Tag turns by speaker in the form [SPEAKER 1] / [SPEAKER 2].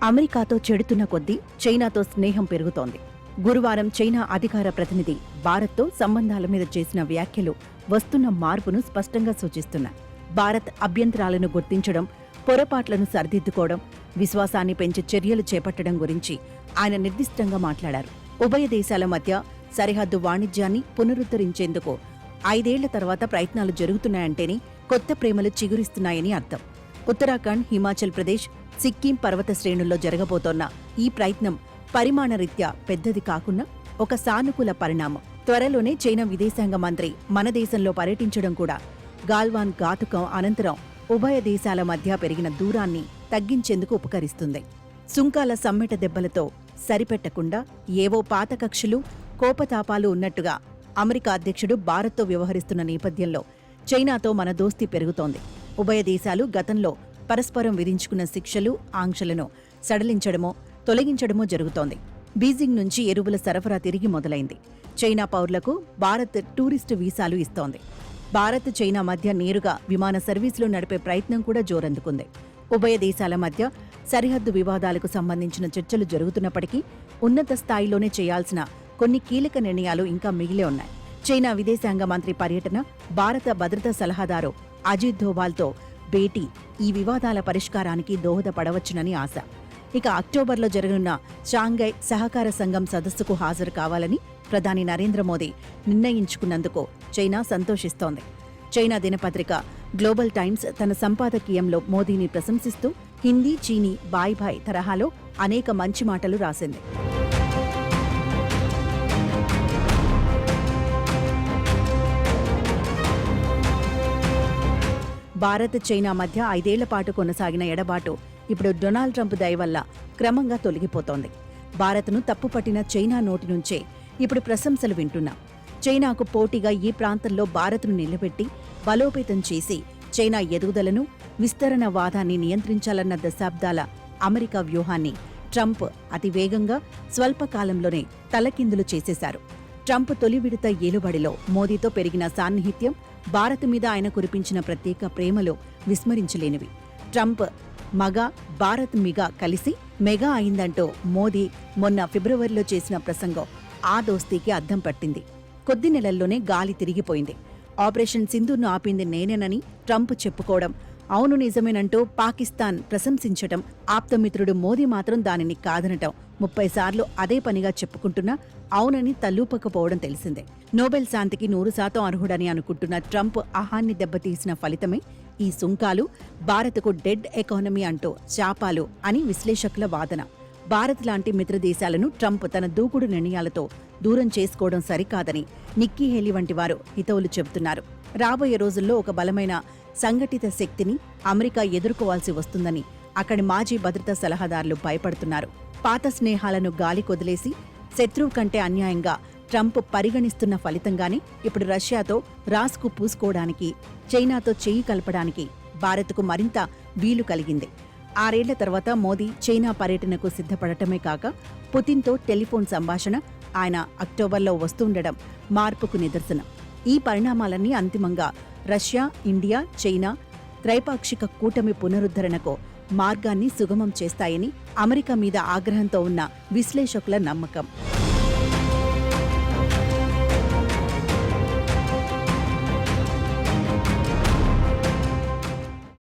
[SPEAKER 1] అమెరికాతో చెడుతున్న కొద్దీ చైనాతో స్నేహం పెరుగుతోంది. గురువారం చైనా అధికార ప్రతినిధి భారత్తో సంబంధాల మీద చేసిన వ్యాఖ్యలు వస్తున్న మార్పును స్పష్టంగా సూచిస్తున్నాయి. భారత్ అభ్యంతరాలను గుర్తించడం, పొరపాట్లను సరిదిద్దుకోవడం, విశ్వాసాన్ని పెంచే చర్యలు చేపట్టడం గురించి ఆయన నిర్దిష్టంగా మాట్లాడారు. ఉభయ దేశాల మధ్య సరిహద్దు వాణిజ్యాన్ని పునరుద్ధరించేందుకు 5 ఏళ్ల తర్వాత ప్రయత్నాలు జరుగుతున్నాయంటేనే కొత్త ప్రేమలు చిగురిస్తున్నాయని అర్థం. ఉత్తరాఖండ్, హిమాచల్ ప్రదేశ్, సిక్కిం పర్వత శ్రేణుల్లో జరగబోతోన్న ఈ ప్రయత్నం పరిమాణరీత్యా పెద్దది కాకున్నా ఒక సానుకూల పరిణామం. త్వరలోనే చైనా విదేశాంగ మంత్రి మన దేశంలో పర్యటించడం కూడా గాల్వాన్ ఘాతుకం అనంతరం ఉభయ దేశాల మధ్య పెరిగిన దూరాన్ని తగ్గించేందుకు ఉపకరిస్తుంది. సుంకాల సమ్మెట దెబ్బలతో సరిపెట్టకుండా ఏవో పాత కక్షలు, కోపతాపాలు ఉన్నట్టుగా అమెరికా అధ్యక్షుడు భారత్తో వ్యవహరిస్తున్న నేపథ్యంలో చైనాతో మన దోస్తీ పెరుగుతోంది. ఉభయ దేశాలు గతంలో పరస్పరం విధించుకున్న శిక్షలు, ఆంక్షలను సడలించడమో, తొలగించడమో జరుగుతోంది. బీజింగ్ నుంచి ఎరువుల సరఫరా తిరిగి మొదలైంది. చైనా పౌరులకు భారత్ టూరిస్టు వీసాలు ఇస్తోంది. భారత్, చైనా మధ్య నేరుగా విమాన సర్వీసులు నడిపే ప్రయత్నం కూడా జోరందుకుంది. ఉభయ దేశాల మధ్య సరిహద్దు వివాదాలకు సంబంధించిన చర్చలు జరుగుతున్నప్పటికీ ఉన్నత స్థాయిలోనే చేయాల్సిన కొన్ని కీలక నిర్ణయాలు ఇంకా మిగిలే ఉన్నాయి. చైనా విదేశాంగ మంత్రి పర్యటన, భారత భద్రతా సలహాదారు అజిత్ దోవాల్తో భేటీ ఈ వివాదాల పరిష్కారానికి దోహదపడవచ్చునని ఆశ. ఇక అక్టోబర్లో జరగనున్న షాంఘై సహకార సంఘం సదస్సుకు హాజరు కావాలని ప్రధాని నరేంద్ర మోదీ నిర్ణయించుకున్నందుకు చైనా సంతోషిస్తోంది. చైనా దినపత్రిక గ్లోబల్ టైమ్స్ తన సంపాదకీయంలో మోదీని ప్రశంసిస్తూ హిందీ, చీనీ బాయ్ బాయ్ తరహాలో అనేక మంచి మాటలు రాసింది. భారత్, చైనా మధ్య 5 ఏళ్ల పాటు కొనసాగిన ఎడబాటు ఇప్పుడు డొనాల్డ్ ట్రంప్ దయ వల్ల క్రమంగా తొలగిపోతోంది. భారత్ను తప్పుపట్టిన చైనా నోటి నుంచే ఇప్పుడు ప్రశంసలు వింటున్నాం. చైనాకు పోటీగా ఈ ప్రాంతంలో భారత్ను నిలబెట్టి బలోపేతం చేసి చైనా ఎదుగుదలను, విస్తరణ వాదాన్ని నియంత్రించాలన్న దశాబ్దాల అమెరికా వ్యూహాన్ని ట్రంప్ అతివేగంగా స్వల్పకాలంలోనే తలకిందులు చేసేశారు. ట్రంప్ తొలి విడత ఏలుబడిలో మోదీతో పెరిగిన సాన్నిహిత్యం, భారత్ మీద ఆయన కురిపించిన ప్రత్యేక ప్రేమలు విస్మరించలేనివి. ట్రంప్ మగా, భారత్ మిగా కలిసి మెగా అయిందంటూ మోదీ మొన్న ఫిబ్రవరిలో చేసిన ప్రసంగం ఆ దోస్తీకి అద్దం పట్టింది. కొద్ది నెలల్లోనే గాలి తిరిగిపోయింది. ఆపరేషన్ సింధూర్ను ఆపింది నేనేనని ట్రంప్ చెప్పుకోవడం, అవును నిజమేనంటూ పాకిస్తాన్ ప్రశంసించటం, ఆప్తమిత్రుడు మోదీ మాత్రం దానిని కాదనటం, 30 సార్లు అదే పనిగా చెప్పుకుంటున్నా అవునని తల్లూపకపోవడం తెలిసిందే. నోబెల్ శాంతికి 100% అర్హుడని అనుకుంటున్న ట్రంప్ ఆహాన్ని దెబ్బతీసిన ఫలితమే ఈ సుంకాలు, భారత్కు డెడ్ ఎకానమీ అంటూ శాపాలు అని విశ్లేషకుల వాదన. భారత్ లాంటి మిత్రదేశాలను ట్రంప్ తన దూకుడు నిర్ణయాలతో దూరం చేసుకోవడం సరికాదని నిక్కీ హేలీ వంటి వారు హితవులు చెబుతున్నారు. రాబోయే రోజుల్లో ఒక బలమైన సంఘటిత శక్తిని అమెరికా ఎదుర్కోవాల్సి వస్తుందని అక్కడి మాజీ భద్రతా సలహాదారులు భయపడుతున్నారు. పాత స్నేహాలను గాలి కొదిలేసి శత్రువు కంటే అన్యాయంగా ట్రంప్ పరిగణిస్తున్న ఫలితంగానే ఇప్పుడు రష్యాతో రాస్కు పూసుకోవడానికి, చైనాతో చేయి కలపడానికి భారత్కు మరింత వీలు కలిగింది. 6 ఏళ్ల తర్వాత మోదీ చైనా పర్యటనకు సిద్ధపడటమే కాక పుతిన్తో టెలిఫోన్ సంభాషణ, ఆయన అక్టోబర్లో వస్తుండడం మార్పుకు నిదర్శనం. ఈ పరిణామాలన్నీ అంతిమంగా రష్యా, ఇండియా, చైనా త్రైపాక్షిక కూటమి పునరుద్ధరణకు మార్గాన్ని సుగమం చేస్తాయని అమెరికా మీద ఆగ్రహంతో ఉన్న విశ్లేషకుల నమ్మకం.